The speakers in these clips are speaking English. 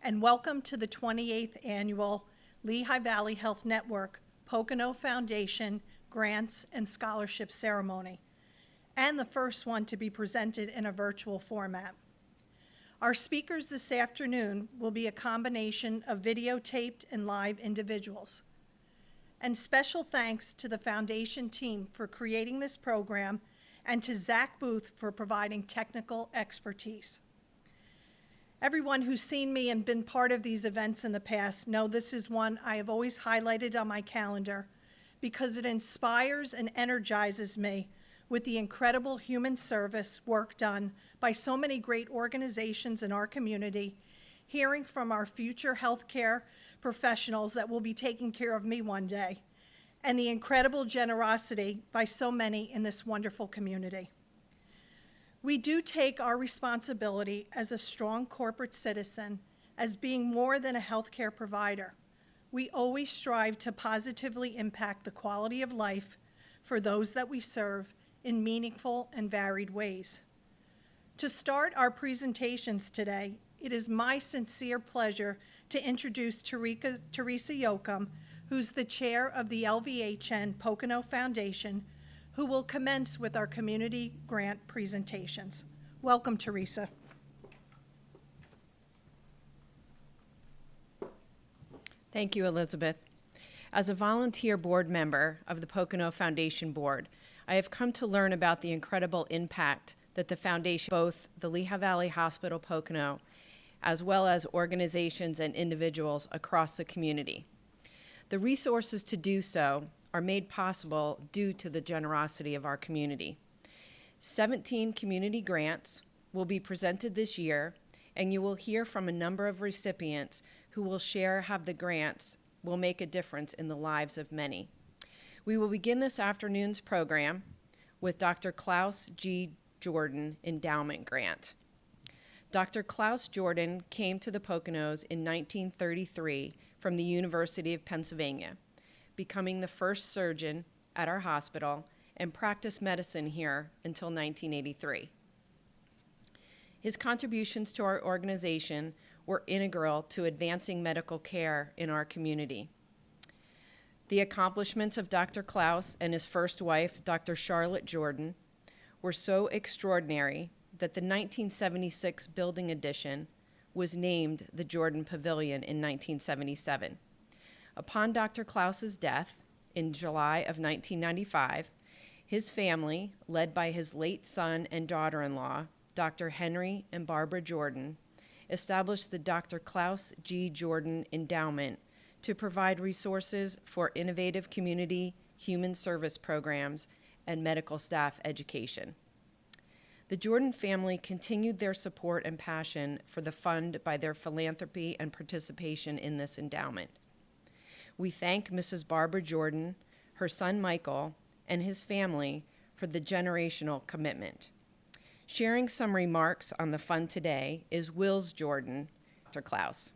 and welcome to the 28th Annual Lehigh Valley Health Network Pocono Foundation Grants and Scholarship Ceremony, and the first one to be presented in a virtual format. Our speakers this afternoon will be a combination of videotaped and live individuals. And special thanks to the Foundation team for creating this program and to Zach Booth for providing technical expertise. Everyone who's seen me and been part of these events in the past know this is one I have always highlighted on my calendar because it inspires and energizes me with the incredible human service work done by so many great organizations in our community, hearing from our future healthcare professionals that will be taking care of me one day, and the incredible generosity by so many in this wonderful community. We do take our responsibility as a strong corporate citizen as being more than a healthcare provider. We always strive to positively impact the quality of life for those that we serve in meaningful and varied ways. To start our presentations today, it is my sincere pleasure to introduce Teresa Yoakum, who's the chair of the LVHN Pocono Foundation, who will commence with our community grant presentations. Welcome, Teresa. Thank you, Elizabeth. As a volunteer board member of the Pocono Foundation Board, I have come to learn about the incredible impact that the foundation, both the Lehigh Valley Hospital Pocono, as well as organizations and individuals across the community. The resources to do so are made possible due to the generosity of our community. 17 community grants will be presented this year, and you will hear from a number of recipients who will share how the grants will make a difference in the lives of many. We will begin this afternoon's program with Dr. Klaus G. Jordan Endowment Grant. Dr. Klaus Jordan came to the Poconos in 1933 from the University of Pennsylvania, becoming the first surgeon at our hospital and practiced medicine here until 1983. His contributions to our organization were integral to advancing medical care in our community. The accomplishments of Dr. Klaus and his first wife, Dr. Charlotte Jordan, were so extraordinary that the 1976 building addition was named the Jordan Pavilion in 1977. Upon Dr. Klaus's death in July of 1995, his family, led by his late son and daughter-in-law, Dr. Henry and Barbara Jordan, established the Dr. Klaus G. Jordan Endowment to provide resources for innovative community human service programs and medical staff education. The Jordan family continued their support and passion for the fund by their philanthropy and participation in this endowment. We thank Mrs. Barbara Jordan, her son Michael, and his family for the generational commitment. Sharing some remarks on the fund today is Wills Jordan, Dr. Klaus.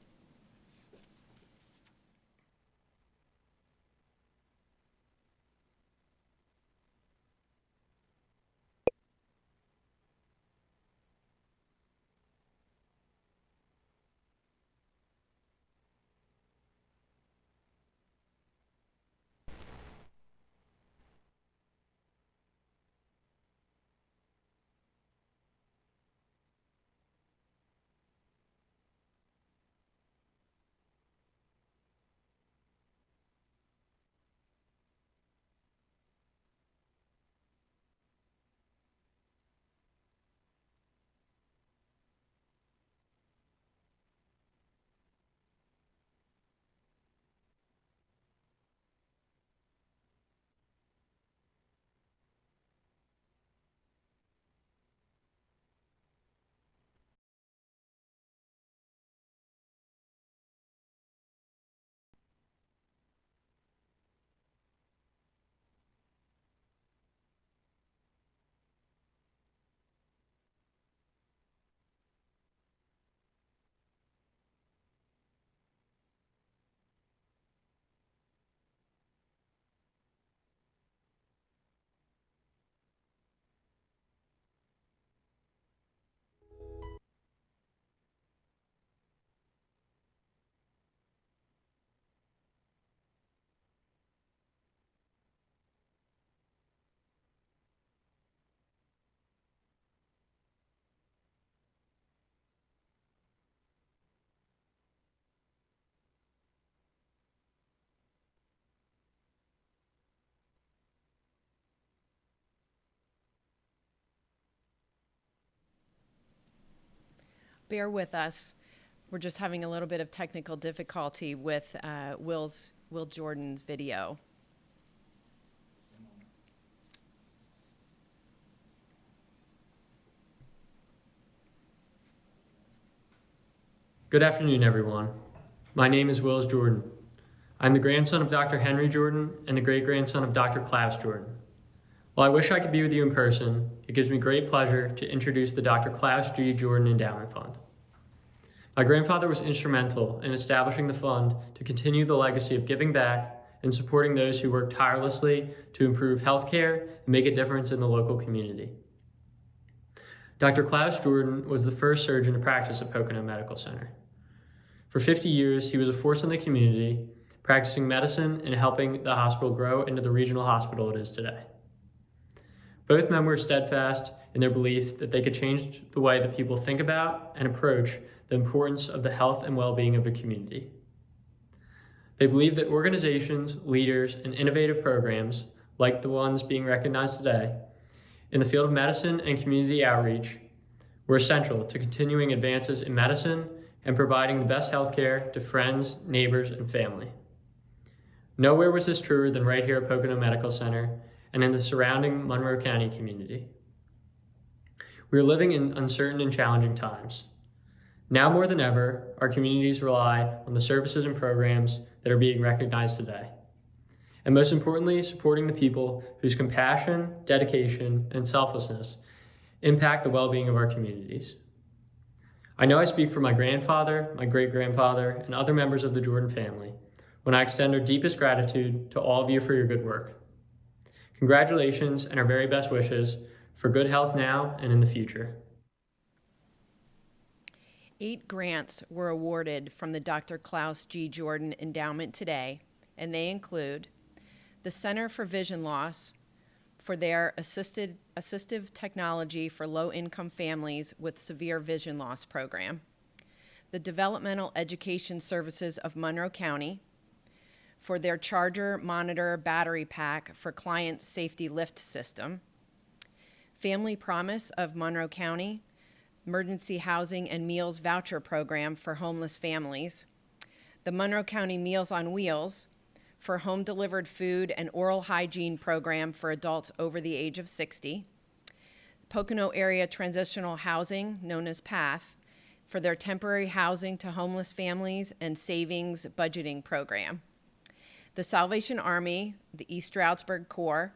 Bear with us. We're just having a little bit of technical difficulty with Will Jordan's video. Good afternoon, everyone. My name is Will Jordan. I'm the grandson of Dr. Henry Jordan and the great-grandson of Dr. Klaus Jordan. While I wish I could be with you in person, it gives me great pleasure to introduce the Dr. Klaus G. Jordan Endowment Fund. My grandfather was instrumental in establishing the fund to continue the legacy of giving back and supporting those who work tirelessly to improve healthcare and make a difference in the local community. Dr. Klaus Jordan was the first surgeon to practice at Pocono Medical Center. For 50 years, he was a force in the community, practicing medicine and helping the hospital grow into the regional hospital it is today. Both men were steadfast in their belief that they could change the way that people think about and approach the importance of the health and well-being of the community. They believed that organizations, leaders, and innovative programs, like the ones being recognized today, in the field of medicine and community outreach, were essential to continuing advances in medicine and providing the best healthcare to friends, neighbors, and family. Nowhere was this truer than right here at Pocono Medical Center and in the surrounding Monroe County community. We are living in uncertain and challenging times. Now more than ever, our communities rely on the services and programs that are being recognized today. And most importantly, supporting the people whose compassion, dedication, and selflessness impact the well-being of our communities. I know I speak for my grandfather, my great-grandfather, and other members of the Jordan family when I extend our deepest gratitude to all of you for your good work. Congratulations and our very best wishes for good health now and in the future. 8 grants were awarded from the Dr. Klaus G. Jordan Endowment today, and they include the Center for Vision Loss for their assistive technology for low-income families with severe vision loss program, the Developmental Education Services of Monroe County for their charger monitor battery pack for client safety lift system, Family Promise of Monroe County Emergency Housing and Meals Voucher Program for homeless families, the Monroe County Meals on Wheels for home-delivered food and oral hygiene program for adults over the age of 60, Pocono Area Transitional Housing, known as PATH, for their temporary housing to homeless families and savings budgeting program, the Salvation Army, the East Stroudsburg Corps,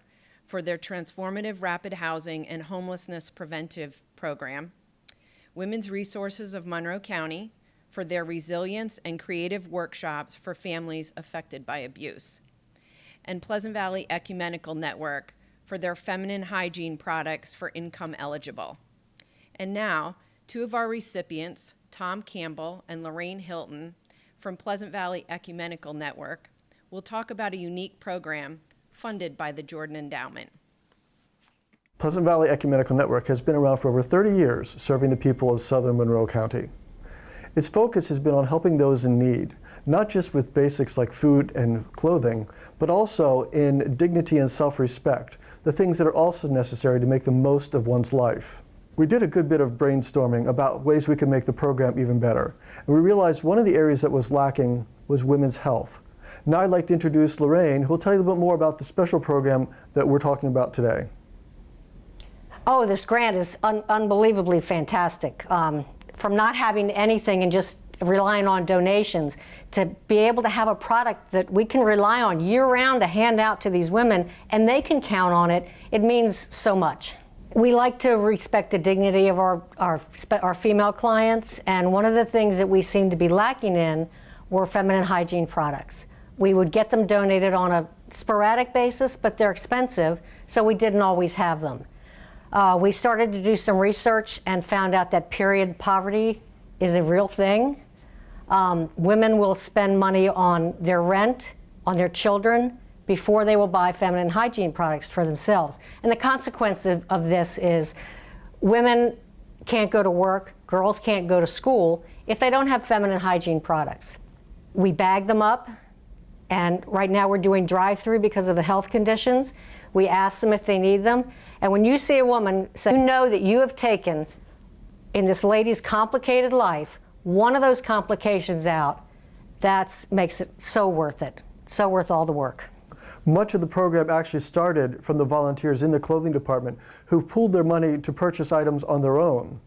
for their transformative rapid housing and homelessness preventive program, Women's Resources of Monroe County, for their resilience and creative workshops for families affected by abuse, and Pleasant Valley Ecumenical Network for their feminine hygiene products for income eligible. And now, 2 of our recipients, Tom Campbell and Lorraine Hilton from Pleasant Valley Ecumenical Network, will talk about a unique program funded by the Jordan Endowment. Pleasant Valley Ecumenical Network has been around for over 30 years, serving the people of southern Monroe County. Its focus has been on helping those in need, not just with basics like food and clothing, but also in dignity and self-respect, the things that are also necessary to make the most of one's life. We did a good bit of brainstorming about ways we could make the program even better, and we realized one of the areas that was lacking was women's health. Now I'd like to introduce Lorraine, who will tell you a little bit more about the special program that we're talking about today. Oh, this grant is unbelievably fantastic. From not having anything and just relying on donations to be able to have a product that we can rely on year-round to hand out to these women and they can count on it, it means so much. We like to respect the dignity of our female clients, and one of the things that we seem to be lacking in were feminine hygiene products. We would get them donated on a sporadic basis, but they're expensive, so we didn't always have them. We started to do some research and found out that period poverty is a real thing. Women will spend money on their rent, on their children, before they will buy feminine hygiene products for themselves. And the consequence of this is women can't go to work, girls can't go to school if they don't have feminine hygiene products. We bag them up, and right now we're doing drive-through because of the health conditions. We ask them if they need them. And when you see a woman, say, you know that you have taken in this lady's complicated life, one of those complications out, that makes it so worth it, so worth all the work. Much of the program actually started from the volunteers in the clothing department who pooled their money to purchase items on their own.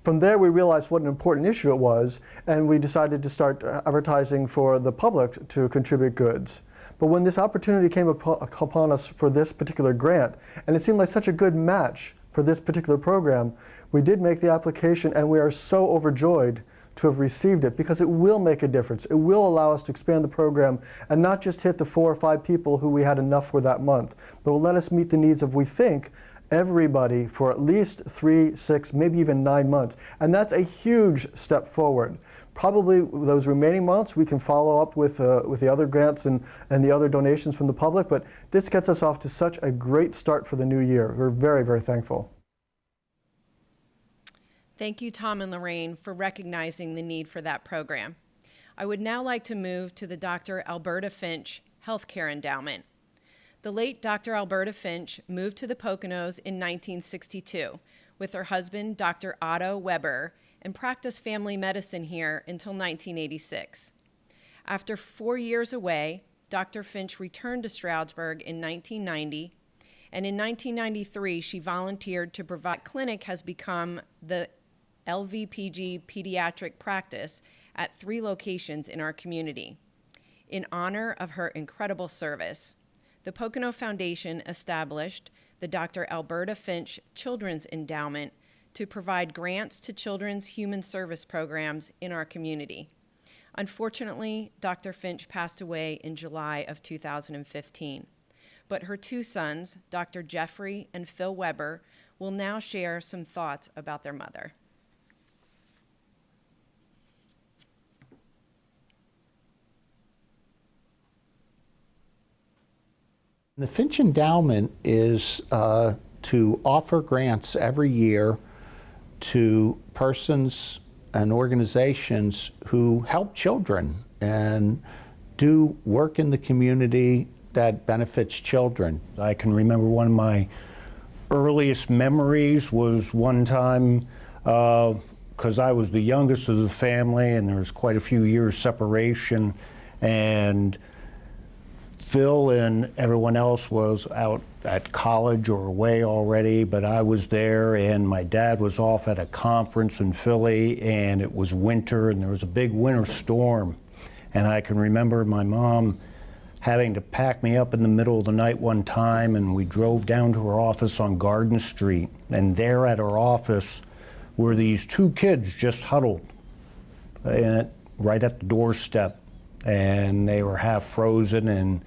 From there, we realized what an important issue it was, and we decided to start advertising for the public to contribute goods. But when this opportunity came upon us for this particular grant, and it seemed like such a good match for this particular program, we did make the application, and we are so overjoyed to have received it, because it will make a difference. It will allow us to expand the program and not just hit the 4 or 5 people who we had enough for that month, but will let us meet the needs of, we think, everybody for at least 3, 6, maybe even 9 months. And that's a huge step forward. Probably those remaining months we can follow up with the other grants and the other donations from the public, but this gets us off to such a great start for the new year. We're very, very thankful. Thank you, Tom and Lorraine, for recognizing the need for that program. I would now like to move to the Dr. Alberta Finch Healthcare Endowment. The late Dr. Alberta Finch moved to the Poconos in 1962 with her husband, Dr. Otto Weber, and practiced family medicine here until 1986. After 4 years away, Dr. Finch returned to Stroudsburg in 1990, and in 1993 she volunteered to provide. Clinic has become the LVPG pediatric practice at 3 locations in our community. In honor of her incredible service, the Pocono Foundation established the Dr. Alberta Finch Children's Endowment to provide grants to children's human service programs in our community. Unfortunately, Dr. Finch passed away in July of 2015, but her 2 sons, Dr. Jeffrey and Phil Weber, will now share some thoughts about their mother. The Finch Endowment is to offer grants every year to persons and organizations who help children and do work in the community that benefits children. I can remember one of my earliest memories was one time, because I was the youngest of the family and there was quite a few years separation, and Phil and everyone else was out at college or away already, but I was there, and my dad was off at a conference in Philly, and it was winter and there was a big winter storm. And I can remember my mom having to pack me up in the middle of the night one time, and we drove down to her office on Garden Street, and there at her office were these 2 kids just huddled right at the doorstep, and they were half frozen, and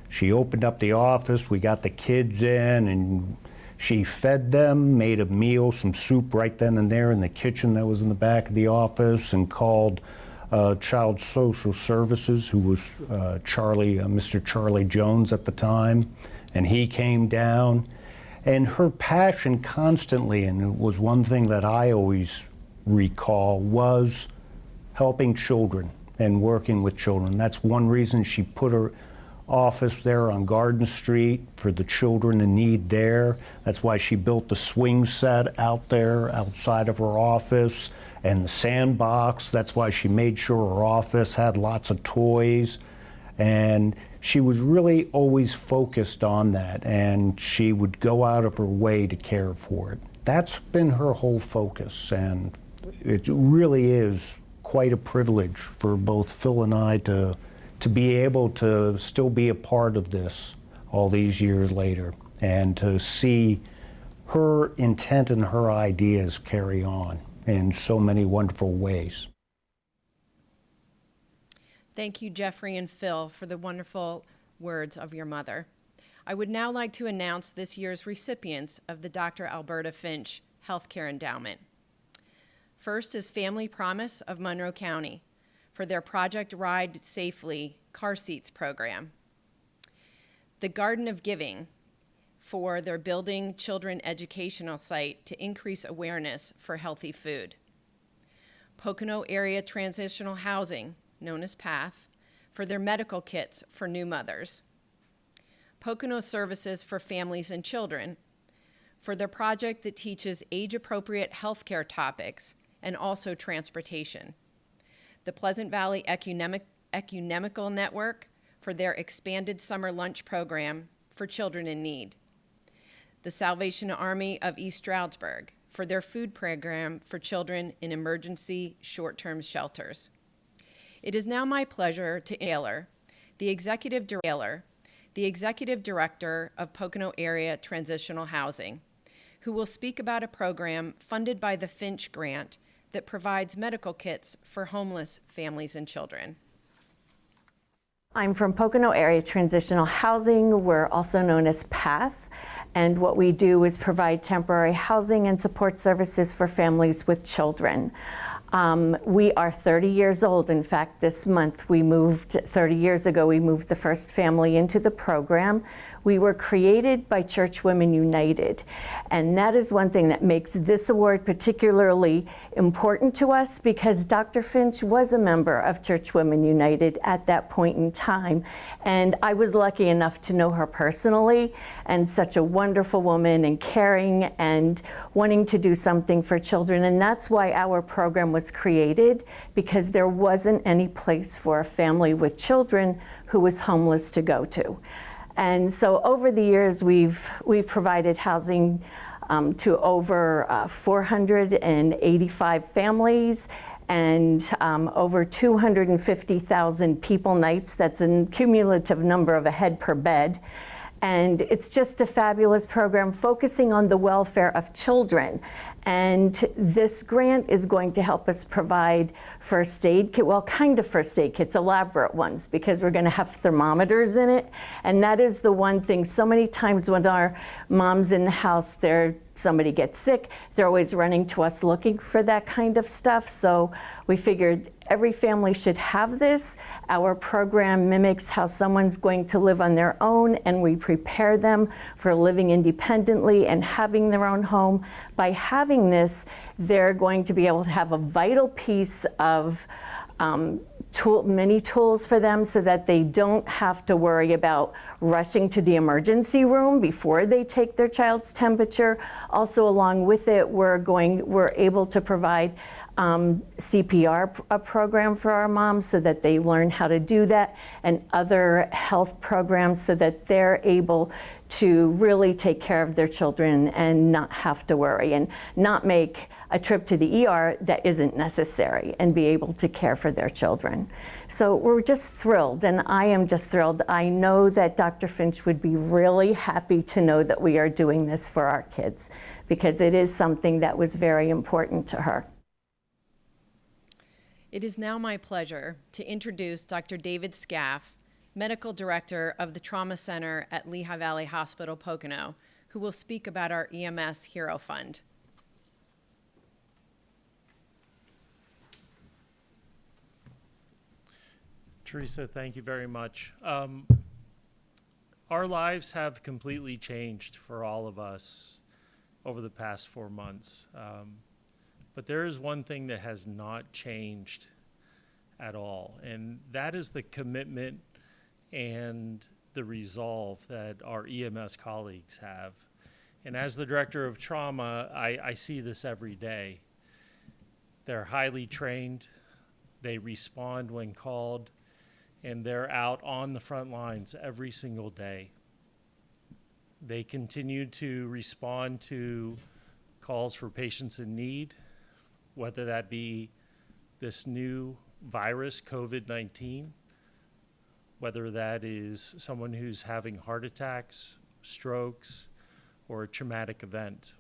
she opened up the office, we got the kids in, and she fed them, made a meal, some soup right then and there in the kitchen that was in the back of the office, and called Child Social Services, who was Mr. Charlie Jones at the time, and he came down. And her passion constantly, and it was one thing that I always recall, was helping children and working with children. That's one reason she put her office there on Garden Street for the children in need there. That's why she built the swing set out there outside of her office and the sandbox. That's why she made sure her office had lots of toys. And she was really always focused on that, and she would go out of her way to care for it. That's been her whole focus, and it really is quite a privilege for both Phil and I to be able to still be a part of this all these years later, and to see her intent and her ideas carry on in so many wonderful ways. Thank you, Jeffrey and Phil, for the wonderful words of your mother. I would now like to announce this year's recipients of the Dr. Alberta Finch Healthcare Endowment. First is Family Promise of Monroe County for their Project Ride Safely car seats program. The Garden of Giving for their Building Children Educational Site to increase awareness for healthy food. Pocono Area Transitional Housing, known as PATH, for their medical kits for new mothers. Pocono Services for Families and Children for their project that teaches age-appropriate healthcare topics and also transportation. The Pleasant Valley Ecumenical Network for their expanded summer lunch program for children in need. The Salvation Army of East Stroudsburg for their food program for children in emergency short-term shelters. It is now my pleasure to Taylor, the Executive Director of Pocono Area Transitional Housing, who will speak about a program funded by the Finch grant that provides medical kits for homeless families and children. I'm from Pocono Area Transitional Housing. We're also known as PATH, and what we do is provide temporary housing and support services for families with children. We are 30 years old. In fact, this month 30 years ago, we moved the first family into the program. We were created by Church Women United, and that is one thing that makes this award particularly important to us, because Dr. Finch was a member of Church Women United at that point in time, and I was lucky enough to know her personally, and such a wonderful woman and caring and wanting to do something for children, and that's why our program was created, because there wasn't any place for a family with children who was homeless to go to. And so over the years, we've provided housing to over 485 families and over 250,000 people nights. That's a cumulative number of a head per bed. And it's just a fabulous program focusing on the welfare of children. And this grant is going to help us provide first aid kit, well, kind of first aid kits, elaborate ones, because we're going to have thermometers in it. And that is the one thing, so many times when our mom's in the house, somebody gets sick, they're always running to us looking for that kind of stuff. So we figured every family should have this. Our program mimics how someone's going to live on their own, and we prepare them for living independently and having their own home. By having this, they're going to be able to have a vital piece of many tools for them, so that they don't have to worry about rushing to the emergency room before they take their child's temperature. Also, along with it, we're able to provide CPR program for our moms, so that they learn how to do that, and other health programs, so that they're able to really take care of their children and not have to worry, and not make a trip to the ER that isn't necessary, and be able to care for their children. So we're just thrilled, and I am just thrilled. I know that Dr. Finch would be really happy to know that we are doing this for our kids, because it is something that was very important to her. It is now my pleasure to introduce Dr. David Scaf, Medical Director of the Trauma Center at Lehigh Valley Hospital, Pocono, who will speak about our EMS Hero Fund. Teresa, thank you very much. Our lives have completely changed for all of us over the past 4 months. But there is one thing that has not changed at all, and that is the commitment and the resolve that our EMS colleagues have. And as the Director of Trauma, I see this every day. They're highly trained, they respond when called, and they're out on the front lines every single day. They continue to respond to calls for patients in need, whether that be this new virus, COVID-19, whether that is someone who's having heart attacks, strokes, or a traumatic event.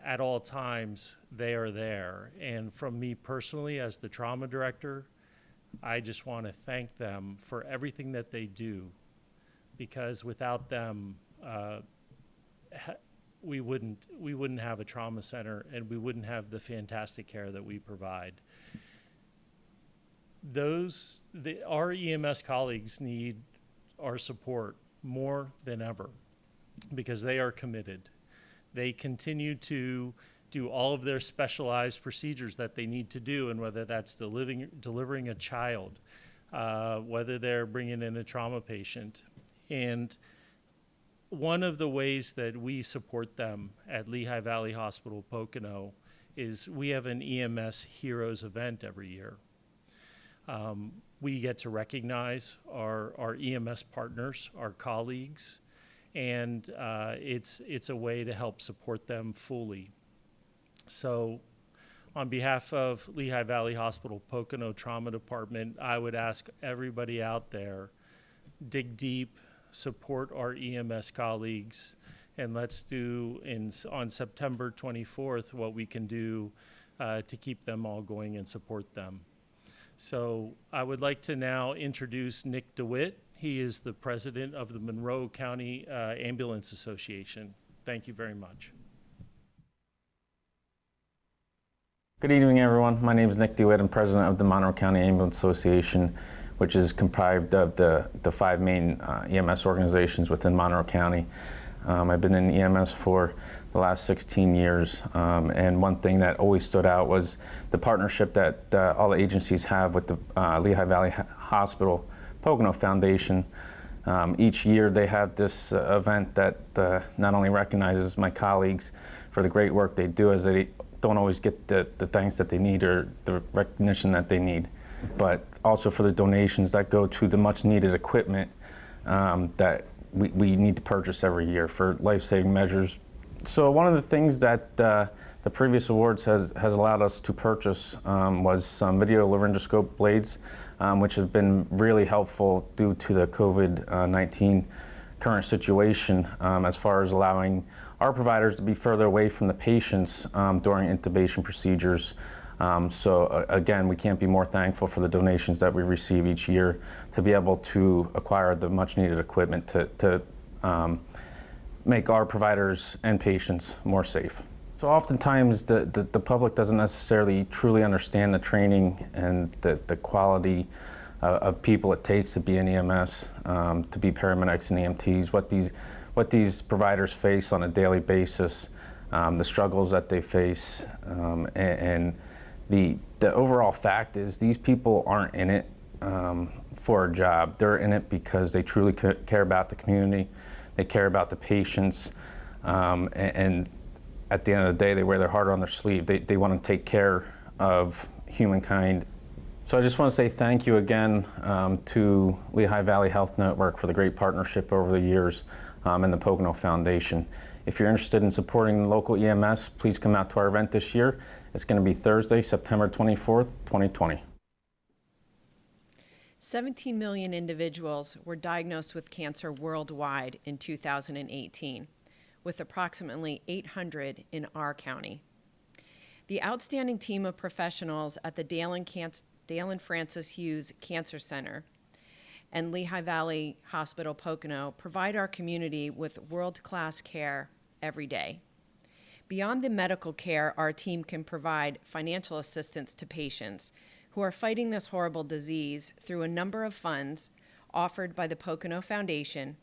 At all times, they are there. And from me personally, as the trauma director, I just want to thank them for everything that they do, because without them, we wouldn't have a trauma center, and we wouldn't have the fantastic care that we provide. Our EMS colleagues need our support more than ever, because they are committed. They continue to do all of their specialized procedures that they need to do, and whether that's delivering a child, whether they're bringing in a trauma patient. And one of the ways that we support them at Lehigh Valley Hospital Pocono is we have an EMS Heroes event every year. We get to recognize our EMS partners, our colleagues, and it's a way to help support them fully. So on behalf of Lehigh Valley Hospital Pocono Trauma Department, I would ask everybody out there, dig deep, support our EMS colleagues, and let's do on September 24th what we can do to keep them all going and support them. So I would like to now introduce Nick Dewitt. He is the president of the Monroe County Ambulance Association. Thank you very much. Good evening, everyone. My name is Nick Dewitt. I'm president of the Monroe County Ambulance Association, which is comprised of the 5 main EMS organizations within Monroe County. I've been in EMS for the last 16 years, and one thing that always stood out was the partnership that all the agencies have with the Lehigh Valley Hospital Pocono Foundation. Each year they have this event that not only recognizes my colleagues for the great work they do, as they don't always get the thanks that they need or the recognition that they need, but also for the donations that go to the much needed equipment that we need to purchase every year for life-saving measures. So one of the things that the previous awards has allowed us to purchase was some video laryngoscope blades, which has been really helpful due to the COVID-19 current situation, as far as allowing our providers to be further away from the patients during intubation procedures. So again, we can't be more thankful for the donations that we receive each year to be able to acquire the much needed equipment to make our providers and patients more safe. So oftentimes the public doesn't necessarily truly understand the training and the quality of people it takes to be an EMS, to be paramedics and EMTs, what these providers face on a daily basis, the struggles that they face, and the overall fact is these people aren't in it for a job. They're in it because they truly care about the community, they care about the patients, and at the end of the day, they wear their heart on their sleeve. They want to take care of humankind. So I just want to say thank you again to Lehigh Valley Health Network for the great partnership over the years, and the Pocono Foundation. If you're interested in supporting local EMS, please come out to our event this year. It's going to be Thursday, September 24th, 2020. 17 million individuals were diagnosed with cancer worldwide in 2018, with approximately 800 in our county. The outstanding team of professionals at the Dale and Francis Hughes Cancer Center and Lehigh Valley Hospital Pocono provide our community with world-class care every day. Beyond the medical care, our team can provide financial assistance to patients who are fighting this horrible disease through a number of funds offered by the Pocono Foundation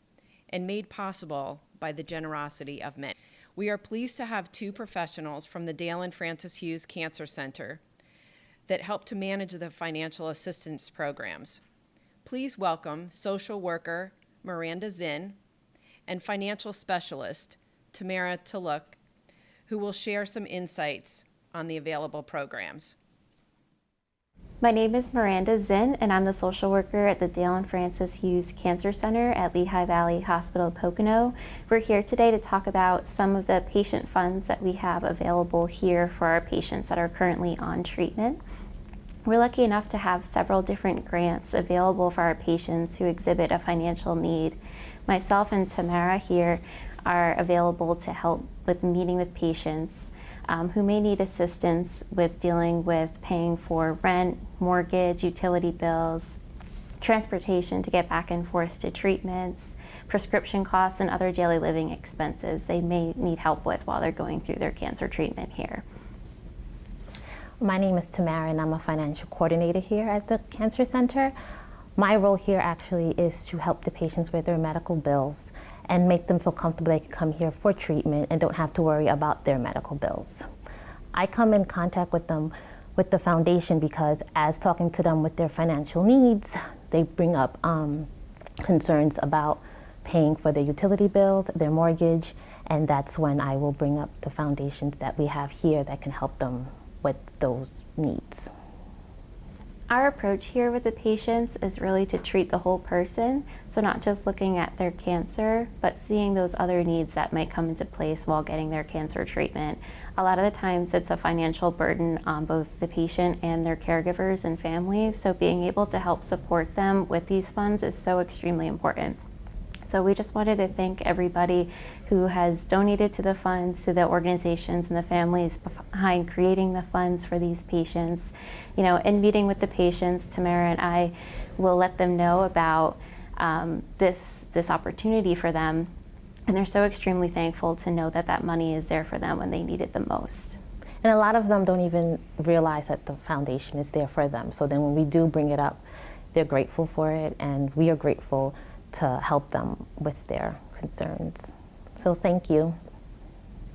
and made possible by the generosity of many. We are pleased to have 2 professionals from the Dale and Francis Hughes Cancer Center that help to manage the financial assistance programs. Please welcome social worker Miranda Zinn and financial specialist Tamara Tuluk, who will share some insights on the available programs. My name is Miranda Zinn, and I'm the social worker at the Dale and Francis Hughes Cancer Center at Lehigh Valley Hospital Pocono. We're here today to talk about some of the patient funds that we have available here for our patients that are currently on treatment. We're lucky enough to have several different grants available for our patients who exhibit a financial need. Myself and Tamara here are available to help with meeting with patients who may need assistance with dealing with paying for rent, mortgage, utility bills, transportation to get back and forth to treatments, prescription costs, and other daily living expenses they may need help with while they're going through their cancer treatment here. My name is Tamara, and I'm a financial coordinator here at the Cancer Center. My role here actually is to help the patients with their medical bills and make them feel comfortable they can come here for treatment and don't have to worry about their medical bills. I come in contact with them with the foundation because as talking to them with their financial needs, they bring up concerns about paying for their utility bills, their mortgage, and that's when I will bring up the foundations that we have here that can help them with those needs. Our approach here with the patients is really to treat the whole person, so not just looking at their cancer, but seeing those other needs that might come into place while getting their cancer treatment. A lot of the times it's a financial burden on both the patient and their caregivers and families, so being able to help support them with these funds is so extremely important. So we just wanted to thank everybody who has donated to the funds, to the organizations and the families behind creating the funds for these patients. You know, in meeting with the patients, Tamara and I will let them know about this opportunity for them, and they're so extremely thankful to know that that money is there for them when they need it the most. And a lot of them don't even realize that the foundation is there for them. So then when we do bring it up, they're grateful for it, and we are grateful to help them with their concerns. So thank you.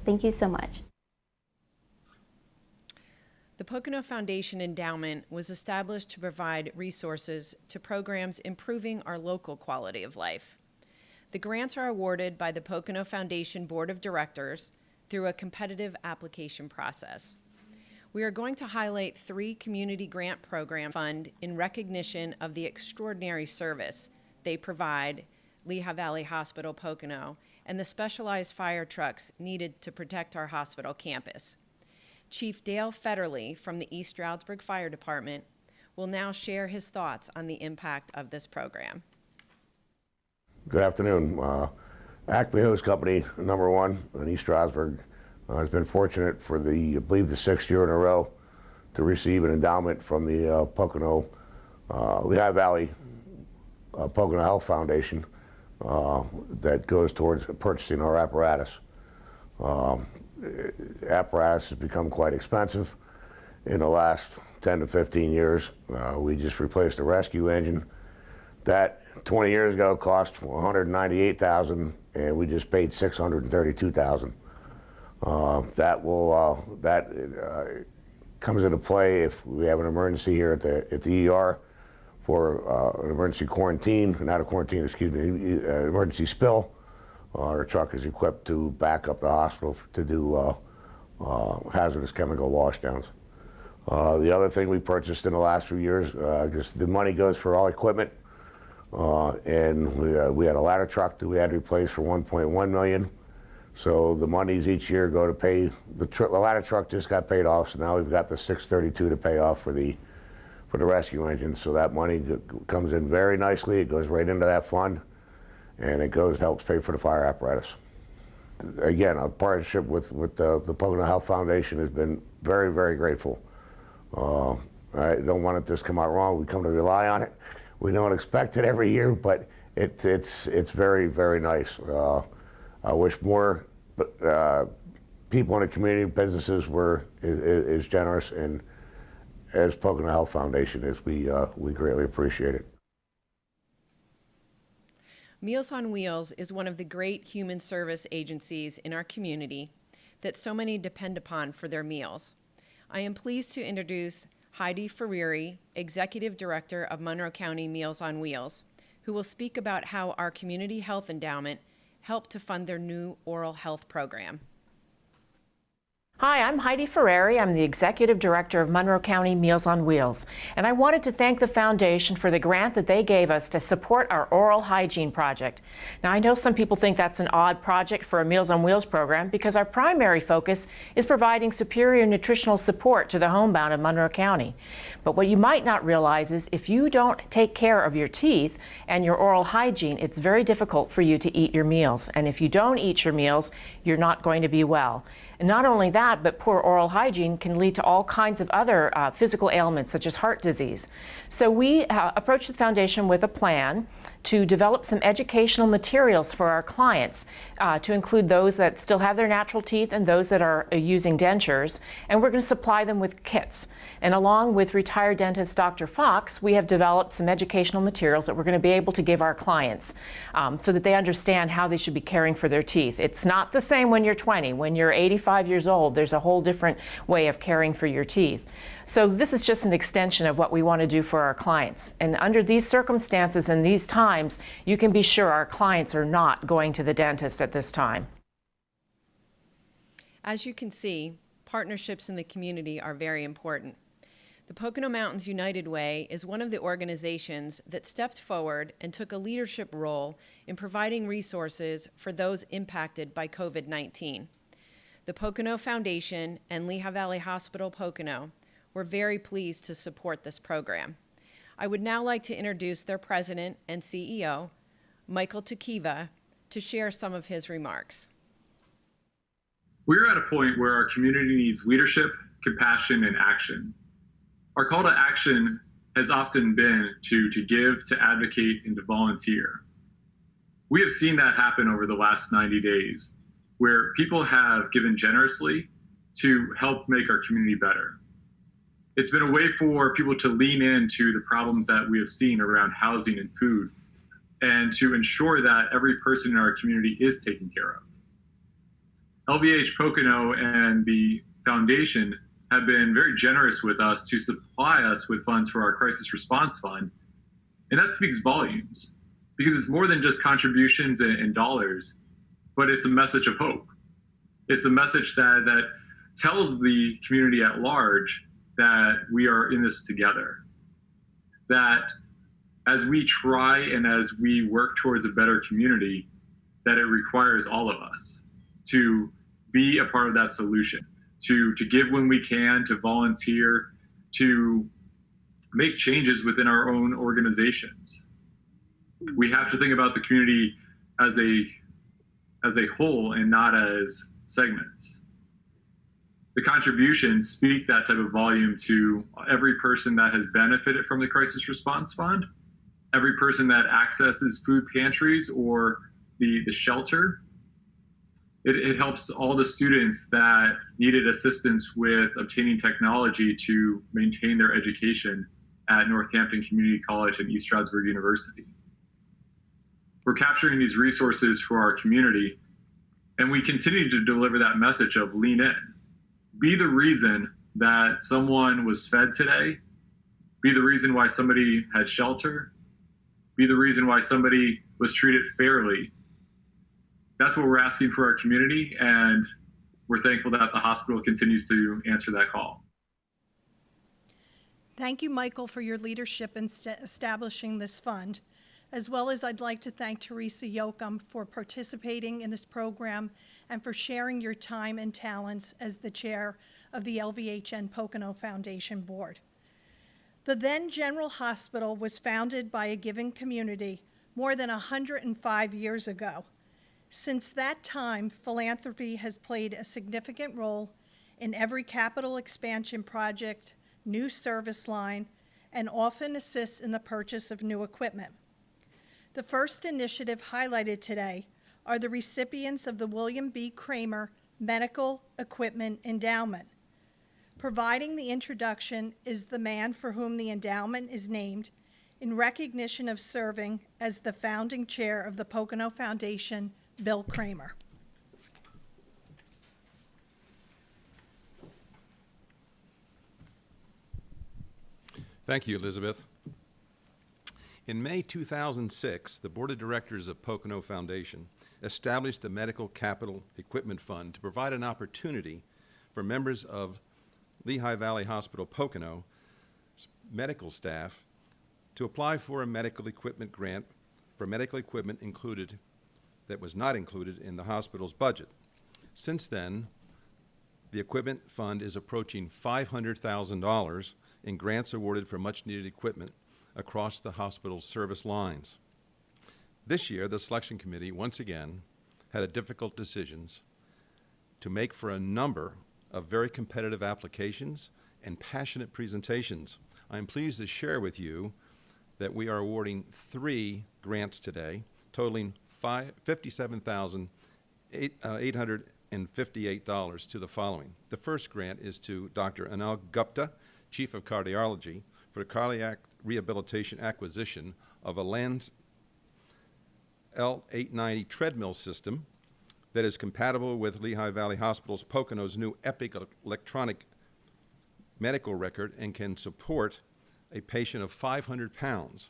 Thank you so much. The Pocono Foundation Endowment was established to provide resources to programs improving our local quality of life. The grants are awarded by the Pocono Foundation Board of Directors through a competitive application process. We are going to highlight 3 community grant program fund in recognition of the extraordinary service they provide Lehigh Valley Hospital Pocono and the specialized fire trucks needed to protect our hospital campus. Chief Dale Federley from the East Stroudsburg Fire Department will now share his thoughts on the impact of this program. Good afternoon. Acme Hose Company, #1 in East Stroudsburg, has been fortunate for I believe the 6th year in a row to receive an endowment from the Pocono, Lehigh Valley Pocono Health Foundation that goes towards purchasing our apparatus. Apparatus has become quite expensive in the last 10 to 15 years. We just replaced a rescue engine that 20 years ago cost $198,000, and we just paid $632,000. That comes into play if we have an emergency here at the ER for an emergency quarantine, not a quarantine, excuse me, emergency spill. Our truck is equipped to back up the hospital to do hazardous chemical washdowns. The other thing we purchased in the last few years, because the money goes for all equipment, and we had a ladder truck that we had to replace for $1.1 million. So the monies each year go to pay, the ladder truck just got paid off, so now we've got the $632 to pay off for the rescue engine. So that money comes in very nicely. It goes right into that fund, and it helps pay for the fire apparatus. Again, our partnership with the Pocono Health Foundation has been very, very grateful. I don't want it to just come out wrong. We come to rely on it. We don't expect it every year, but it's very, very nice. I wish more people in the community, businesses were as generous and as Pocono Health Foundation is. We greatly appreciate it. Meals on Wheels is one of the great human service agencies in our community that so many depend upon for their meals. I am pleased to introduce Heidi Ferrieri, Executive Director of Monroe County Meals on Wheels, who will speak about how our Community Health Endowment helped to fund their new oral health program. Hi, I'm Heidi Ferrieri. I'm the Executive Director of Monroe County Meals on Wheels, and I wanted to thank the Foundation for the grant that they gave us to support our oral hygiene project. Now, I know some people think that's an odd project for a Meals on Wheels program because our primary focus is providing superior nutritional support to the homebound in Monroe County. But what you might not realize is if you don't take care of your teeth and your oral hygiene, it's very difficult for you to eat your meals. And if you don't eat your meals, you're not going to be well. And not only that, but poor oral hygiene can lead to all kinds of other physical ailments, such as heart disease. So we approached the Foundation with a plan to develop some educational materials for our clients, to include those that still have their natural teeth and those that are using dentures. And we're going to supply them with kits. And along with retired dentist Dr. Fox, we have developed some educational materials that we're going to be able to give our clients so that they understand how they should be caring for their teeth. It's not the same when you're 20. When you're 85 years old, there's a whole different way of caring for your teeth. So this is just an extension of what we want to do for our clients. And under these circumstances and these times, you can be sure our clients are not going to the dentist at this time. As you can see, partnerships in the community are very important. The Pocono Mountains United Way is one of the organizations that stepped forward and took a leadership role in providing resources for those impacted by COVID-19. The Pocono Foundation and Lehigh Valley Hospital Pocono were very pleased to support this program. I would now like to introduce their president and CEO, Michael Tekiva, to share some of his remarks. We're at a point where our community needs leadership, compassion, and action. Our call to action has often been to give, to advocate, and to volunteer. We have seen that happen over the last 90 days, where people have given generously to help make our community better. It's been a way for people to lean into the problems that we have seen around housing and food, and to ensure that every person in our community is taken care of. LVH Pocono and the foundation have been very generous with us to supply us with funds for our crisis response fund. And that speaks volumes, because it's more than just contributions and dollars, but it's a message of hope. It's a message that tells the community at large that we are in this together. That as we try and as we work towards a better community, that it requires all of us to be a part of that solution. To give when we can, to volunteer, to make changes within our own organizations. We have to think about the community as a whole and not as segments. The contributions speak that type of volume to every person that has benefited from the Crisis Response Fund, every person that accesses food pantries or the shelter. It helps all the students that needed assistance with obtaining technology to maintain their education at Northampton Community College and East Stroudsburg University. We're capturing these resources for our community, and we continue to deliver that message of lean in. Be the reason that someone was fed today. Be the reason why somebody had shelter. Be the reason why somebody was treated fairly. That's what we're asking for our community, and we're thankful that the hospital continues to answer that call. Thank you, Michael, for your leadership in establishing this fund, as well as I'd like to thank Teresa Yoakum for participating in this program and for sharing your time and talents as the chair of the LVHN Pocono Foundation Board. The then General Hospital was founded by a giving community more than 105 years ago. Since that time, philanthropy has played a significant role in every capital expansion project, new service line, and often assists in the purchase of new equipment. The first initiative highlighted today are the recipients of the William B. Kramer Medical Equipment Endowment. Providing the introduction is the man for whom the endowment is named in recognition of serving as the founding chair of the Pocono Foundation, Bill Kramer. Thank you, Elizabeth. In May 2006, the Board of Directors of Pocono Foundation established the Medical Capital Equipment Fund to provide an opportunity for members of Lehigh Valley Hospital Pocono medical staff to apply for a medical equipment grant for medical equipment that was not included in the hospital's budget. Since then, the equipment fund is approaching $500,000 in grants awarded for much-needed equipment across the hospital's service lines. This year, the selection committee once again had difficult decisions to make for a number of very competitive applications and passionate presentations. I am pleased to share with you that we are awarding 3 grants today, totaling $57,858 to the following. The first grant is to Dr. Anil Gupta, Chief of Cardiology, for cardiac rehabilitation acquisition of a LENS L890 treadmill system that is compatible with Lehigh Valley Hospital's Pocono's new Epic electronic medical record and can support a patient of 500 pounds.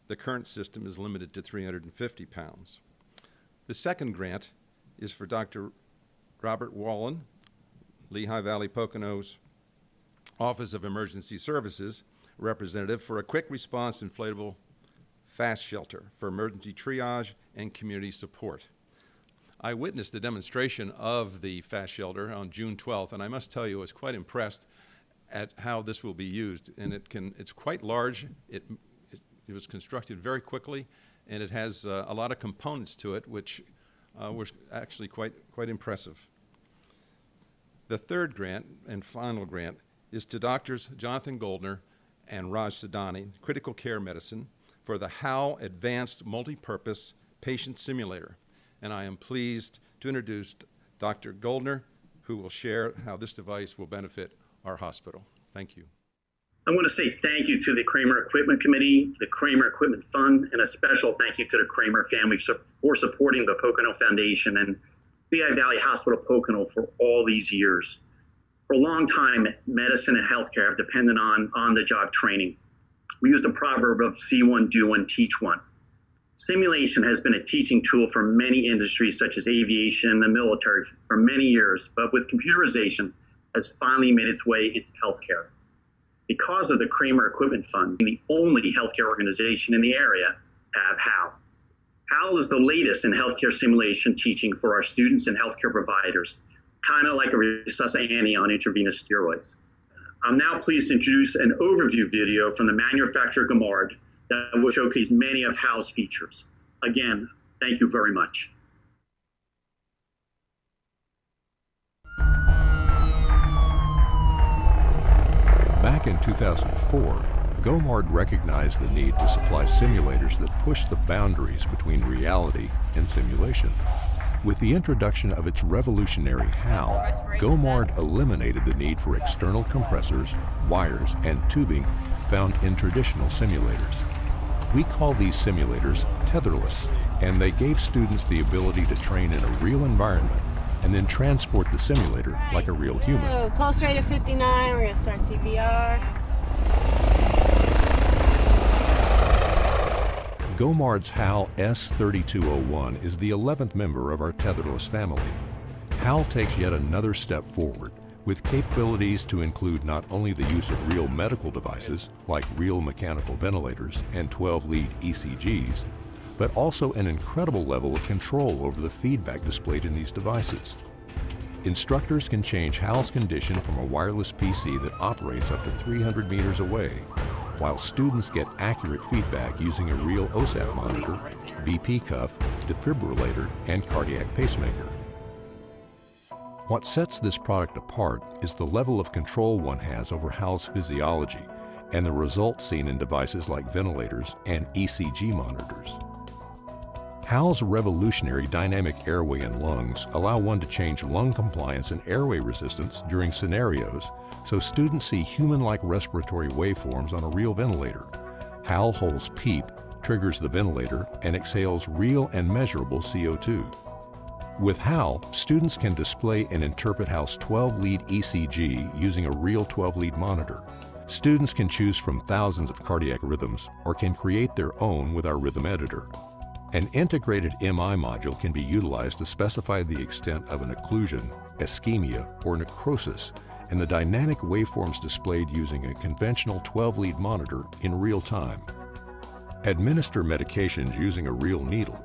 The current system is limited to 350 pounds. The second grant is for Dr. Robert Wallen, Lehigh Valley Pocono's Office of Emergency Services representative, for a quick response inflatable fast shelter for emergency triage and community support. I witnessed the demonstration of the fast shelter on June 12th, and I must tell you I was quite impressed at how this will be used. And it's quite large. It was constructed very quickly, and it has a lot of components to it, which were actually quite impressive. The third grant and final grant is to Doctors Jonathan Goldner and Raj Sadani, Critical Care Medicine, for the HAL Advanced Multipurpose Patient Simulator. And I am pleased to introduce Dr. Goldner, who will share how this device will benefit our hospital. Thank you. I want to say thank you to the Kramer Equipment Committee, the Kramer Equipment Fund, and a special thank you to the Kramer family for supporting the Pocono Foundation and Lehigh Valley Hospital Pocono for all these years. For a long time, medicine and healthcare have depended on on-the-job training. We use the proverb of see one, do one, teach one. Simulation has been a teaching tool for many industries such as aviation and the military for many years, but with computerization has finally made its way into healthcare. Because of the Kramer Equipment Fund, the only healthcare organization in the area to have HAL. HAL is the latest in healthcare simulation teaching for our students and healthcare providers, kind of like a Resusci on intravenous steroids. I'm now pleased to introduce an overview video from the manufacturer Gomard that will showcase many of HAL's features. Again, thank you very much. Back in 2004, Gomard recognized the need to supply simulators that push the boundaries between reality and simulation. With the introduction of its revolutionary HAL, Gomard eliminated the need for external compressors, wires, and tubing found in traditional simulators. We call these simulators tetherless, and they gave students the ability to train in a real environment and then transport the simulator like a real human. So, pulse rate of 59, we're going to start CPR. Gomard's HAL S3201 is the 11th member of our tetherless family. HAL takes yet another step forward with capabilities to include not only the use of real medical devices like real mechanical ventilators and 12-lead ECGs, but also an incredible level of control over the feedback displayed in these devices. Instructors can change HAL's condition from a wireless PC that operates up to 300 meters away, while students get accurate feedback using a real OSAT monitor, BP cuff, defibrillator, and cardiac pacemaker. What sets this product apart is the level of control one has over HAL's physiology and the results seen in devices like ventilators and ECG monitors. HAL's revolutionary dynamic airway and lungs allow one to change lung compliance and airway resistance during scenarios so students see human-like respiratory waveforms on a real ventilator. HAL holds PEEP, triggers the ventilator, and exhales real and measurable CO2. With HAL, students can display and interpret HAL's 12-lead ECG using a real 12-lead monitor. Students can choose from thousands of cardiac rhythms or can create their own with our rhythm editor. An integrated MI module can be utilized to specify the extent of an occlusion, ischemia, or necrosis, and the dynamic waveforms displayed using a conventional 12-lead monitor in real time. Administer medications using a real needle.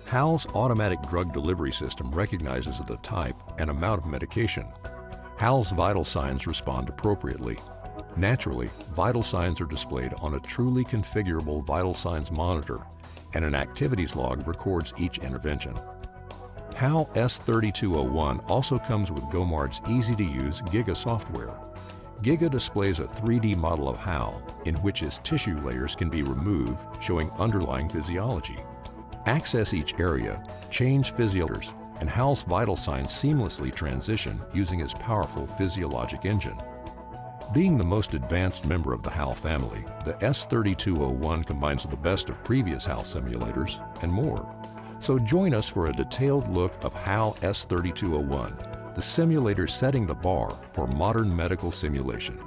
HAL's automatic drug delivery system recognizes the type and amount of medication. HAL's vital signs respond appropriately. Naturally, vital signs are displayed on a truly configurable vital signs monitor, and an activities log records each intervention. HAL S3201 also comes with Gomard's easy-to-use Giga software. Giga displays a 3D model of HAL in which its tissue layers can be removed, showing underlying physiology. Access each area, change physiologies, and HAL's vital signs seamlessly transition using its powerful physiologic engine. Being the most advanced member of the HAL family, the S3201 combines the best of previous HAL simulators and more. So join us for a detailed look of HAL S3201, the simulator setting the bar for modern medical simulation.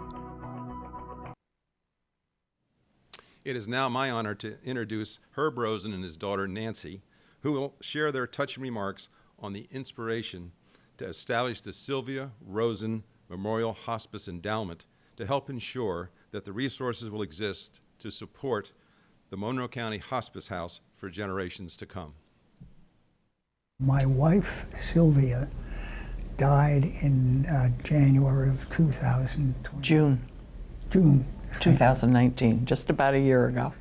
It is now my honor to introduce Herb Rosen and his daughter Nancy, who will share their touching remarks on the inspiration to establish the Sylvia Rosen Memorial Hospice Endowment to help ensure that the resources will exist to support the Monroe County Hospice House for generations to come. My wife, Sylvia, died in January of 2020. June 2019, just about a year ago.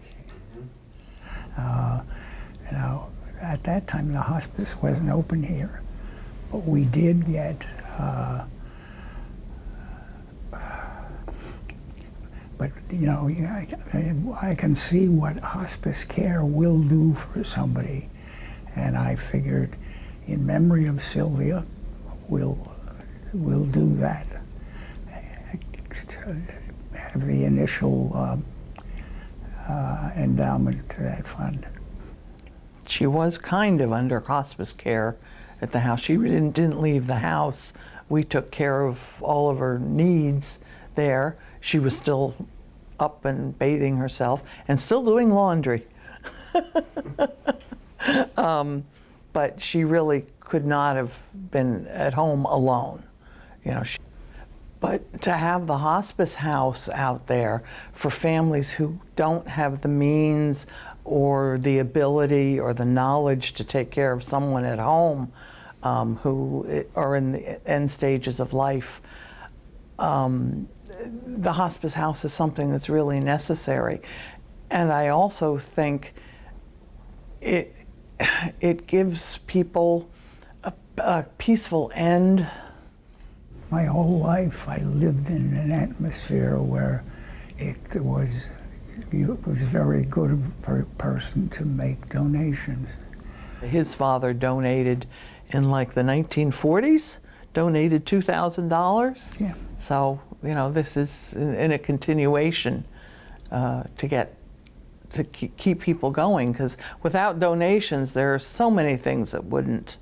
Now, at that time, the hospice wasn't open here, but we did get but you know, I can see what hospice care will do for somebody, and I figured, in memory of Sylvia, we'll do that. Have the initial endowment to that fund. She was kind of under hospice care at the house. She didn't leave the house. We took care of all of her needs there. She was still up and bathing herself and still doing laundry. But she really could not have been at home alone. You know, but to have the hospice house out there for families who don't have the means or the ability or the knowledge to take care of someone at home who are in the end stages of life, the hospice house is something that's really necessary. And I also think it gives people a peaceful end. My whole life I lived in an atmosphere where it was very good of a person to make donations. His father donated in like the 1940s, donated $2,000. Yeah. So, you know, this is in a continuation to keep people going, because without donations, there are so many things that wouldn't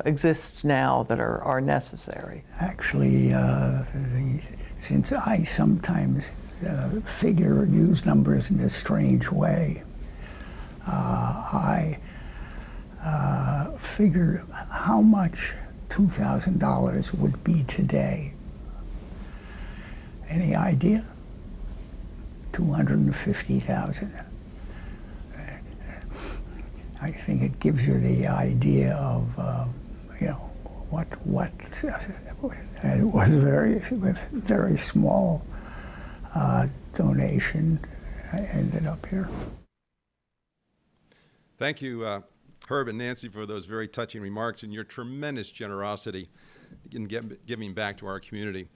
exist now that are necessary. Actually, since I sometimes figure or use numbers in a strange way, I figured how much $2,000 would be today. Any idea? $250,000. I think it gives you the idea of, you know, what it was very small donation ended up here. Thank you, Herb and Nancy, for those very touching remarks and your tremendous generosity in giving back to our community.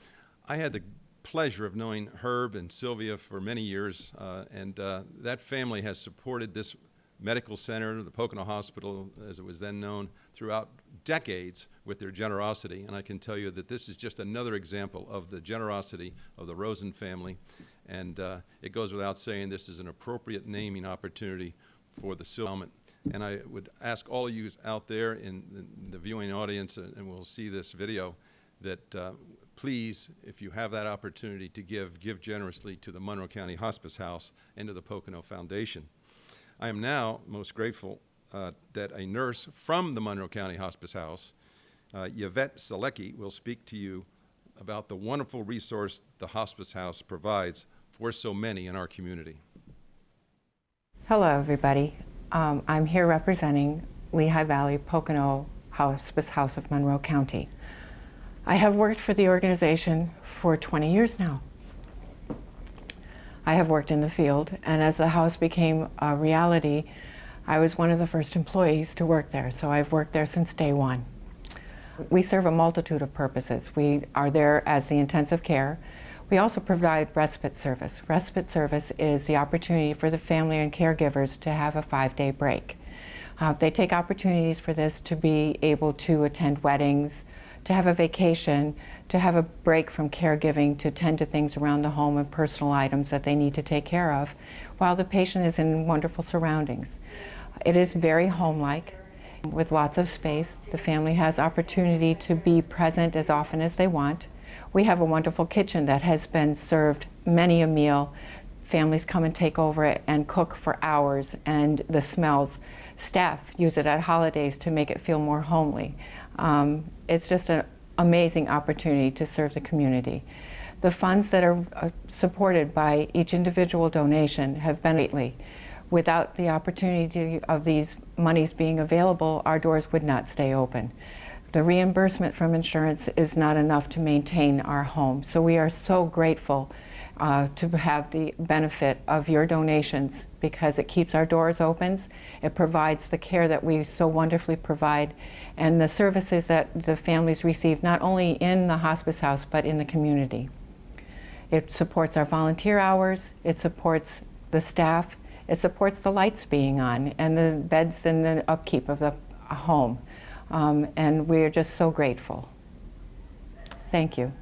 I had the pleasure of knowing Herb and Sylvia for many years, and that family has supported this medical center, the Pocono Hospital, as it was then known, throughout decades with their generosity. And I can tell you that this is just another example of the generosity of the Rosen family. And it goes without saying, this is an appropriate naming opportunity for the Endowment. And I would ask all of you out there in the viewing audience, and we'll see this video, that please, if you have that opportunity to give generously to the Monroe County Hospice House and to the Pocono Foundation. I am now most grateful that a nurse from the Monroe County Hospice House, Yvette Selecki, will speak to you about the wonderful resource the Hospice House provides for so many in our community. Hello, everybody. I'm here representing Lehigh Valley Pocono Hospice House of Monroe County. I have worked for the organization for 20 years now. I have worked in the field, and as the house became a reality, I was one of the first employees to work there, so I've worked there since day one. We serve a multitude of purposes. We are there as the intensive care. We also provide respite service. Respite service is the opportunity for the family and caregivers to have a 5-day break. They take opportunities for this to be able to attend weddings, to have a vacation, to have a break from caregiving, to tend to things around the home and personal items that they need to take care of while the patient is in wonderful surroundings. It is very home-like with lots of space. The family has opportunity to be present as often as they want. We have a wonderful kitchen that has been served many a meal families come and take over it and cook for hours, and the smells. Staff use it at holidays to make it feel more homely. It's just an amazing opportunity to serve the community. The funds that are supported by each individual donation have been greatly. Without the opportunity of these monies being available, our doors would not stay open. The reimbursement from insurance is not enough to maintain our home. So we are so grateful to have the benefit of your donations, because it keeps our doors open, it provides the care that we so wonderfully provide, and the services that the families receive not only in the hospice house but in the community. It supports our volunteer hours, it supports the staff, it supports the lights being on and the beds and the upkeep of the home. And we're just so grateful. Thank you.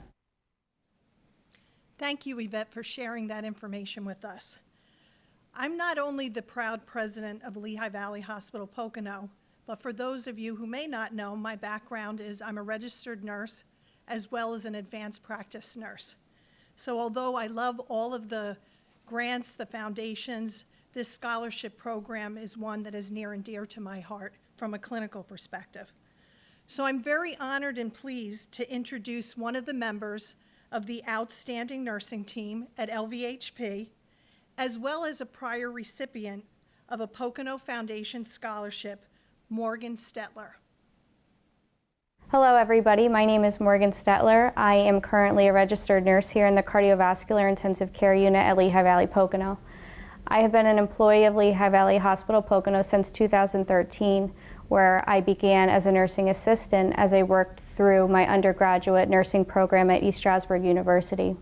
Thank you, Yvette, for sharing that information with us. I'm not only the proud president of Lehigh Valley Hospital Pocono, but for those of you who may not know, my background is I'm a registered nurse as well as an advanced practice nurse. So although I love all of the grants, the foundations, this scholarship program is one that is near and dear to my heart from a clinical perspective. So I'm very honored and pleased to introduce one of the members of the outstanding nursing team at LVHP, as well as a prior recipient of a Pocono Foundation scholarship, Morgan Staedtler. Hello everybody, my name is Morgan Staedtler. I am currently a registered nurse here in the Cardiovascular Intensive Care Unit at Lehigh Valley Pocono. I have been an employee of Lehigh Valley Hospital Pocono since 2013, where I began as a nursing assistant as I worked through my undergraduate nursing program at East Stroudsburg University.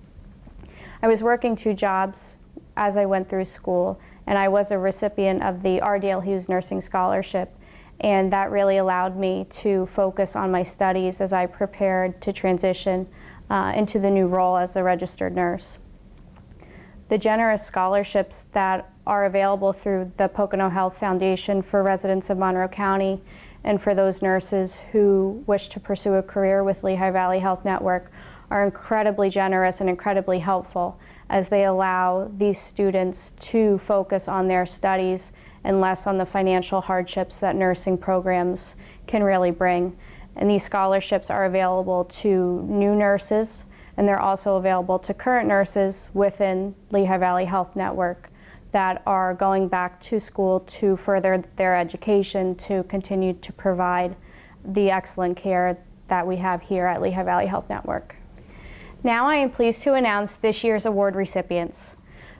I was working 2 jobs as I went through school, and I was a recipient of the R. Hughes Nursing Scholarship, and that really allowed me to focus on my studies as I prepared to transition into the new role as a registered nurse. The generous scholarships that are available through the Pocono Health Foundation for residents of Monroe County and for those nurses who wish to pursue a career with Lehigh Valley Health Network are incredibly generous and incredibly helpful, as they allow these students to focus on their studies and less on the financial hardships that nursing programs can really bring. And these scholarships are available to new nurses, and they're also available to current nurses within Lehigh Valley Health Network that are going back to school to further their education, to continue to provide the excellent care that we have here at Lehigh Valley Health Network. Now I am pleased to announce this year's award recipients.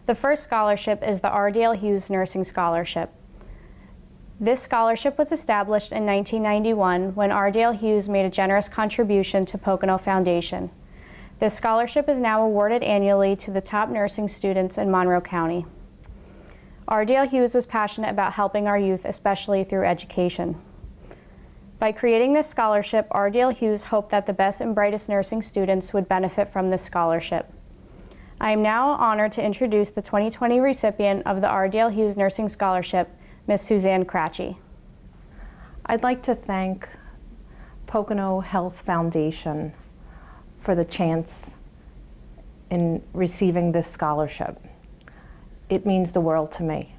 The first scholarship is the R. Hughes Nursing Scholarship. This scholarship was established in 1991 when R. Hughes made a generous contribution to Pocono Foundation. This scholarship is now awarded annually to the top nursing students in Monroe County. R. Hughes was passionate about helping our youth, especially through education. By creating this scholarship, R. Hughes hoped that the best and brightest nursing students would benefit from this scholarship. I am now honored to introduce the 2020 recipient of the R. Hughes Nursing Scholarship, Ms. Suzanne Cratchy. I'd like to thank Pocono Health Foundation for the chance in receiving this scholarship. It means the world to me.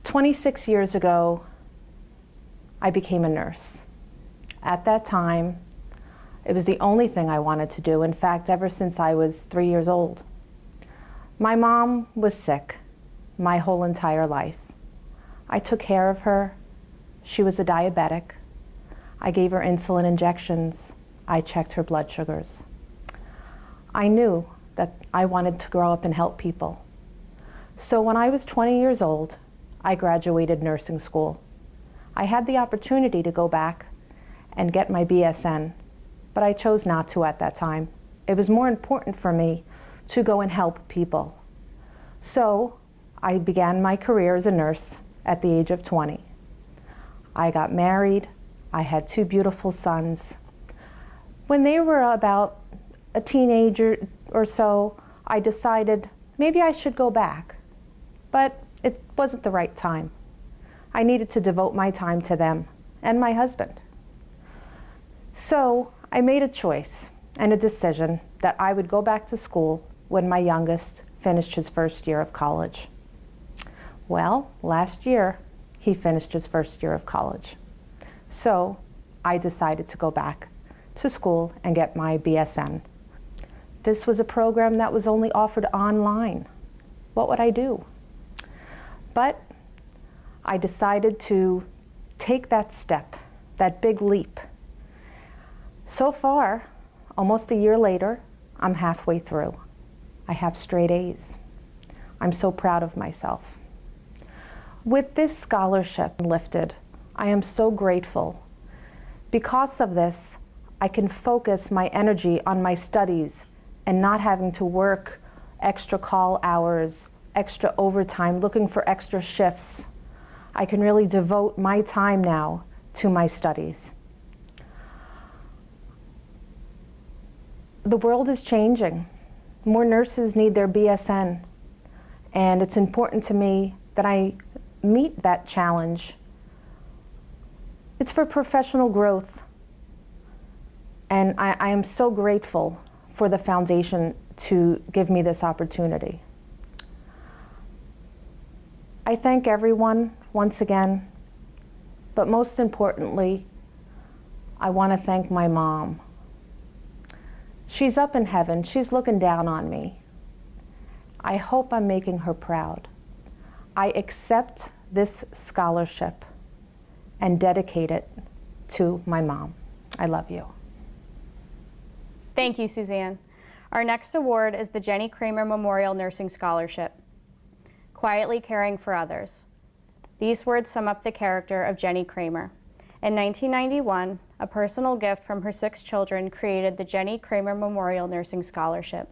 26 years ago, I became a nurse. At that time, it was the only thing I wanted to do, in fact, ever since I was 3 years old. My mom was sick my whole entire life. I took care of her. She was a diabetic. I gave her insulin injections. I checked her blood sugars. I knew that I wanted to grow up and help people. So when I was 20 years old, I graduated nursing school. I had the opportunity to go back and get my BSN, but I chose not to at that time. It was more important for me to go and help people. So I began my career as a nurse at the age of 20. I got married. I had 2 beautiful sons. When they were about a teenager or so, I decided maybe I should go back, but it wasn't the right time. I needed to devote my time to them and my husband. So I made a choice and a decision that I would go back to school when my youngest finished his first year of college. Well, last year, he finished his first year of college. So I decided to go back to school and get my BSN. This was a program that was only offered online. What would I do? But I decided to take that step, that big leap. So far, almost a year later, I'm halfway through. I have straight A's. I'm so proud of myself. With this scholarship lifted, I am so grateful. Because of this, I can focus my energy on my studies and not having to work extra call hours, extra overtime, looking for extra shifts. I can really devote my time now to my studies. The world is changing. More nurses need their BSN, and it's important to me that I meet that challenge. It's for professional growth, and I am so grateful for the foundation to give me this opportunity. I thank everyone once again, but most importantly, I want to thank my mom. She's up in heaven. She's looking down on me. I hope I'm making her proud. I accept this scholarship and dedicate it to my mom. I love you. Thank you, Suzanne. Our next award is the Jenny Kramer Memorial Nursing Scholarship. Quietly caring for others. These words sum up the character of Jenny Kramer. In 1991, a personal gift from her 6 children created the Jenny Kramer Memorial Nursing Scholarship.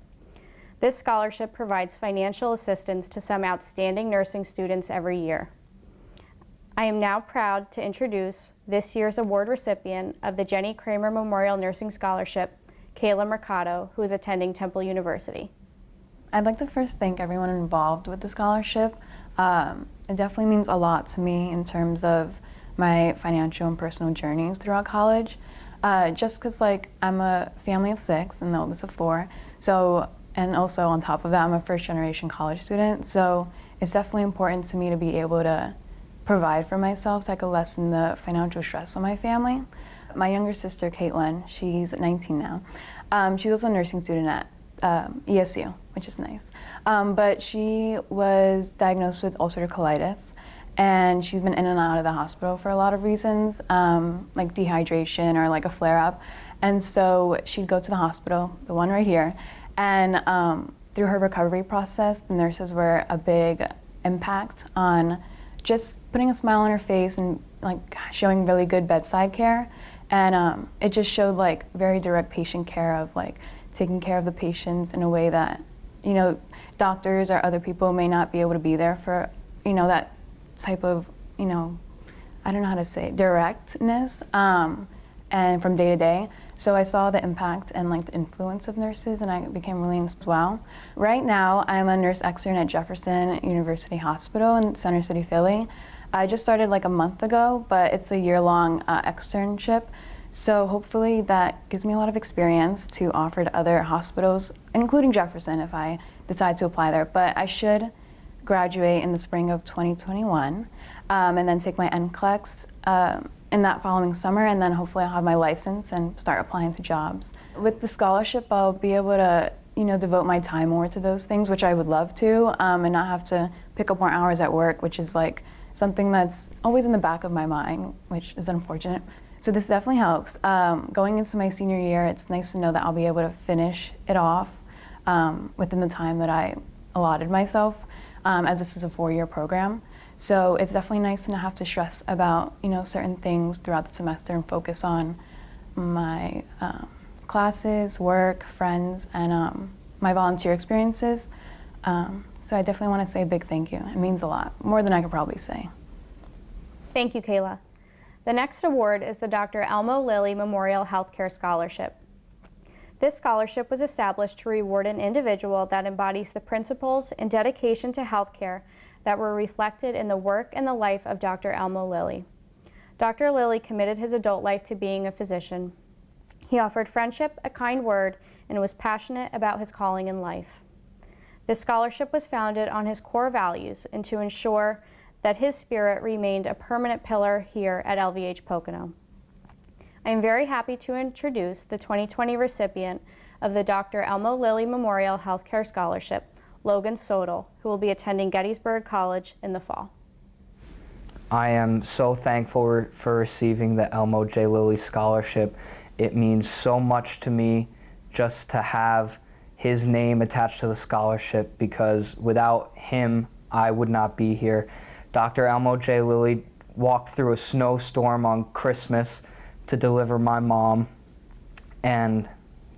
This scholarship provides financial assistance to some outstanding nursing students every year. I am now proud to introduce this year's award recipient of the Jenny Kramer Memorial Nursing Scholarship, Kayla Mercado, who is attending Temple University. I'd like to first thank everyone involved with the scholarship. It definitely means a lot to me in terms of my financial and personal journeys throughout college. Just because I'm a family of 6 and the oldest of 4, and also on top of that, I'm a first-generation college student. So it's definitely important to me to be able to provide for myself so I could lessen the financial stress on my family. My younger sister, Caitlin, she's 19 now. She's also a nursing student at ESU, which is nice. But she was diagnosed with ulcerative colitis, and she's been in and out of the hospital for a lot of reasons, like dehydration or like a flare-up. And so she'd go to the hospital, the one right here, and through her recovery process, the nurses were a big impact on just putting a smile on her face and showing really good bedside care. And it just showed very direct patient care of taking care of the patients in a way that, doctors or other people may not be able to be there for, that type of, I don't know how to say, directness, and from day to day. So I saw the impact and the influence of nurses, and I became really as well. Right now, I'm a nurse extern at Jefferson University Hospital in Center City, Philly. I just started a month ago, but it's a year-long externship. So hopefully that gives me a lot of experience to offer to other hospitals, including Jefferson if I decide to apply there. But I should graduate in the spring of 2021 and then take my NCLEX in that following summer, and then hopefully I'll have my license and start applying to jobs. With the scholarship, I'll be able to devote my time more to those things, which I would love to, and not have to pick up more hours at work, which is something that's always in the back of my mind, which is unfortunate. So this definitely helps. Going into my senior year, it's nice to know that I'll be able to finish it off within the time that I allotted myself, as this is a 4-year program. So it's definitely nice to not have to stress about certain things throughout the semester and focus on my classes, work, friends, and my volunteer experiences. So I definitely want to say a big thank you. It means a lot, more than I could probably say. Thank you, Kayla. The next award is the Dr. Elmo Lilly Memorial Healthcare Scholarship. This scholarship was established to reward an individual that embodies the principles and dedication to healthcare that were reflected in the work and the life of Dr. Elmo Lilly. Dr. Lilly committed his adult life to being a physician. He offered friendship, a kind word, and was passionate about his calling in life. This scholarship was founded on his core values and to ensure that his spirit remained a permanent pillar here at LVH Pocono. I am very happy to introduce the 2020 recipient of the Dr. Elmo Lilly Memorial Healthcare Scholarship, Logan Sodal, who will be attending Gettysburg College in the fall. I am so thankful for receiving the Elmo J. Lilly Scholarship. It means so much to me just to have his name attached to the scholarship, because without him, I would not be here. Dr. Elmo J. Lilly walked through a snowstorm on Christmas to deliver my mom, and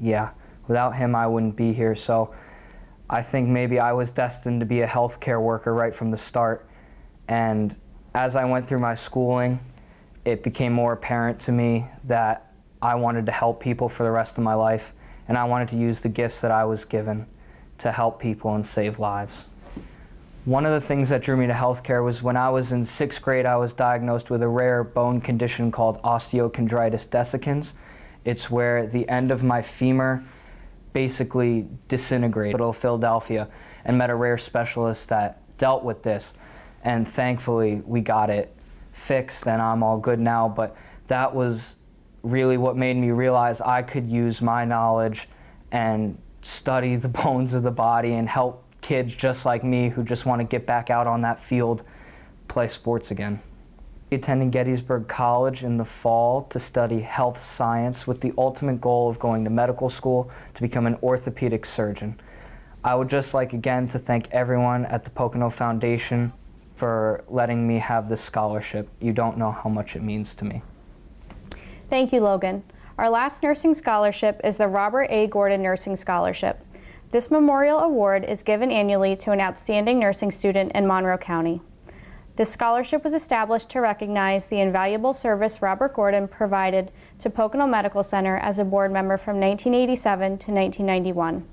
yeah, without him, I wouldn't be here. So I think maybe I was destined to be a healthcare worker right from the start. And as I went through my schooling, it became more apparent to me that I wanted to help people for the rest of my life, and I wanted to use the gifts that I was given to help people and save lives. One of the things that drew me to healthcare was when I was in 6th grade, I was diagnosed with a rare bone condition called osteochondritis dissecans. It's where the end of my femur basically disintegrated. In Philadelphia, and met a rare specialist that dealt with this. And thankfully, we got it fixed and I'm all good now. But that was really what made me realize I could use my knowledge and study the bones of the body and help kids just like me who just want to get back out on that field, play sports again. Attending Gettysburg College in the fall to study health science with the ultimate goal of going to medical school to become an orthopedic surgeon. I would just like again to thank everyone at the Pocono Foundation for letting me have this scholarship. You don't know how much it means to me. Thank you, Logan. Our last nursing scholarship is the Robert A. Gordon Nursing Scholarship. This memorial award is given annually to an outstanding nursing student in Monroe County. This scholarship was established to recognize the invaluable service Robert Gordon provided to Pocono Medical Center as a board member from 1987 to 1991.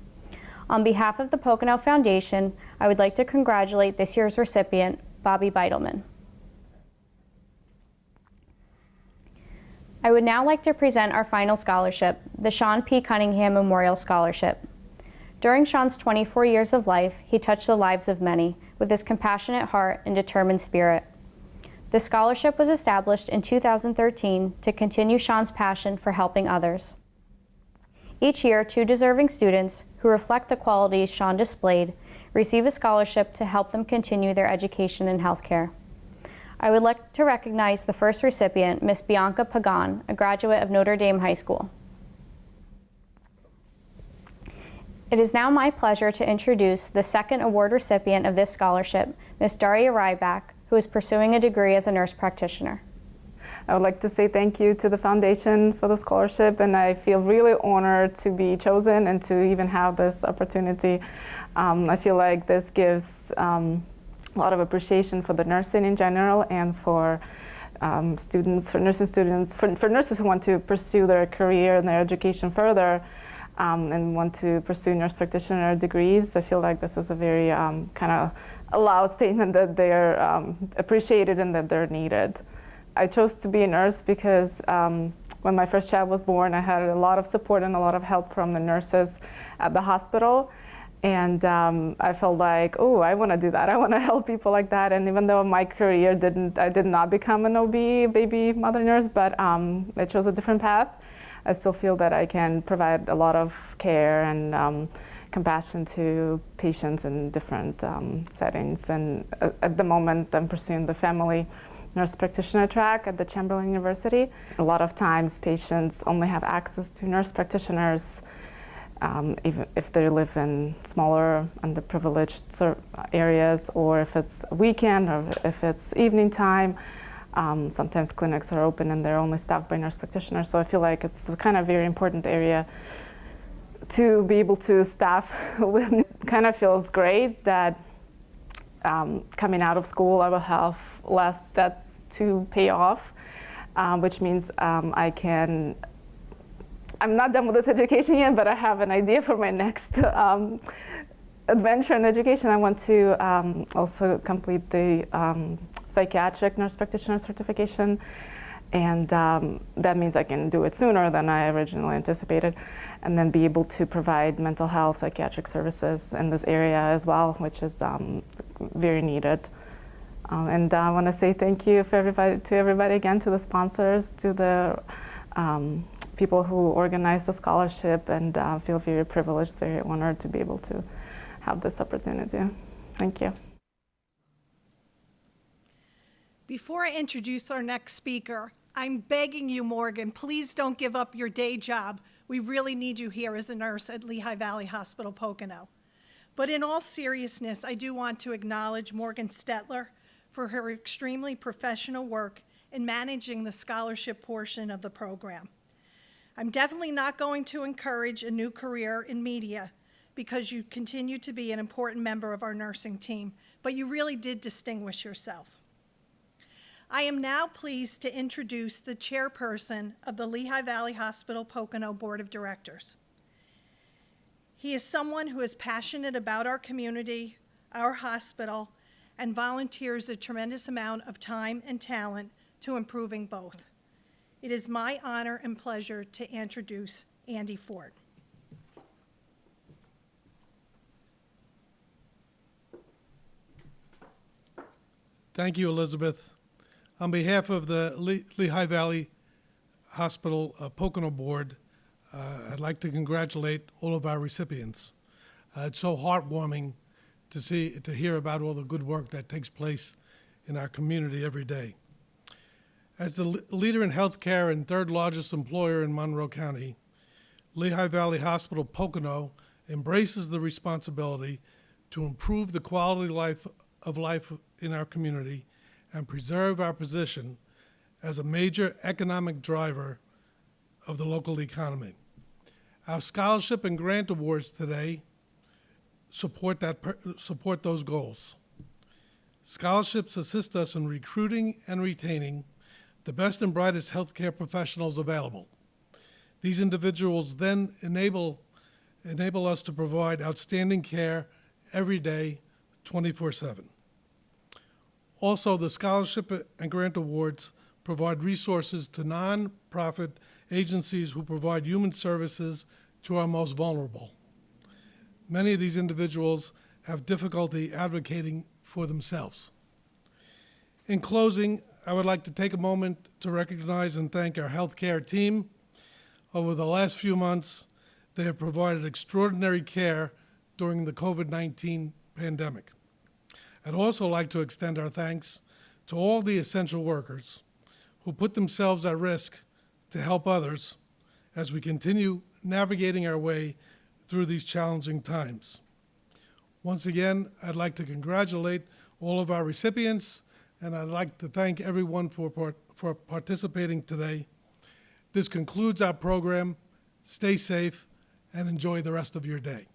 On behalf of the Pocono Foundation, I would like to congratulate this year's recipient, Bobby Beitelman. I would now like to present our final scholarship, the Sean P. Cunningham Memorial Scholarship. During Sean's 24 years of life, he touched the lives of many with his compassionate heart and determined spirit. The scholarship was established in 2013 to continue Sean's passion for helping others. Each year, 2 deserving students who reflect the qualities Sean displayed receive a scholarship to help them continue their education in healthcare. I would like to recognize the first recipient, Miss Bianca Pagan, a graduate of Notre Dame High School. It is now my pleasure to introduce the second award recipient of this scholarship, Miss Daria Ryback, who is pursuing a degree as a nurse practitioner. I would like to say thank you to the foundation for the scholarship, and I feel really honored to be chosen and to even have this opportunity. I feel like this gives a lot of appreciation for the nursing in general and for students, for nursing students, for nurses who want to pursue their career and their education further and want to pursue nurse practitioner degrees. I feel like this is a very kind of a loud statement that they're appreciated and that they're needed. I chose to be a nurse because when my first child was born, I had a lot of support and a lot of help from the nurses at the hospital. And I felt like, oh, I want to do that. I want to help people like that. And even though my career I did not become an OB, baby mother nurse, but I chose a different path. I still feel that I can provide a lot of care and compassion to patients in different settings. And at the moment, I'm pursuing the family nurse practitioner track at the Chamberlain University. A lot of times, patients only have access to nurse practitioners even if they live in smaller, underprivileged areas, or if it's a weekend, or if it's evening time. Sometimes clinics are open and they're only staffed by nurse practitioners. So I feel like it's a kind of very important area to be able to staff with. It kind of feels great that coming out of school, I will have less debt to pay off, which means I'm not done with this education yet, but I have an idea for my next adventure in education. I want to also complete the psychiatric nurse practitioner certification And that means I can do it sooner than I originally anticipated, and then be able to provide mental health, psychiatric services in this area as well, which is very needed. And I want to say thank you to everybody again, to the sponsors, to the people who organized the scholarship, and feel very privileged, very honored to be able to have this opportunity. Thank you. Before I introduce our next speaker, I'm begging you, Morgan, please don't give up your day job. We really need you here as a nurse at Lehigh Valley Hospital, Pocono. But in all seriousness, I do want to acknowledge Morgan Staedtler for her extremely professional work in managing the scholarship portion of the program. I'm definitely not going to encourage a new career in media because you continue to be an important member of our nursing team, but you really did distinguish yourself. I am now pleased to introduce the chairperson of the Lehigh Valley Hospital Pocono Board of Directors. He is someone who is passionate about our community, our hospital, and volunteers a tremendous amount of time and talent to improving both. It is my honor and pleasure to introduce Andy Ford. Thank you, Elizabeth. On behalf of the Lehigh Valley Hospital Pocono Board, I'd like to congratulate all of our recipients. It's so heartwarming to hear about all the good work that takes place in our community every day. As the leader in healthcare and third largest employer in Monroe County, Lehigh Valley Hospital Pocono embraces the responsibility to improve the quality of life in our community and preserve our position as a major economic driver of the local economy. Our scholarship and grant awards today support those goals. Scholarships assist us in recruiting and retaining the best and brightest healthcare professionals available. These individuals then enable us to provide outstanding care every day, 24/7. Also, the scholarship and grant awards provide resources to nonprofit agencies who provide human services to our most vulnerable. Many of these individuals have difficulty advocating for themselves. In closing, I would like to take a moment to recognize and thank our healthcare team. Over the last few months, they have provided extraordinary care during the COVID-19 pandemic. I'd also like to extend our thanks to all the essential workers who put themselves at risk to help others as we continue navigating our way through these challenging times. Once again, I'd like to congratulate all of our recipients, and I'd like to thank everyone for participating today. This concludes our program. Stay safe and enjoy the rest of your day.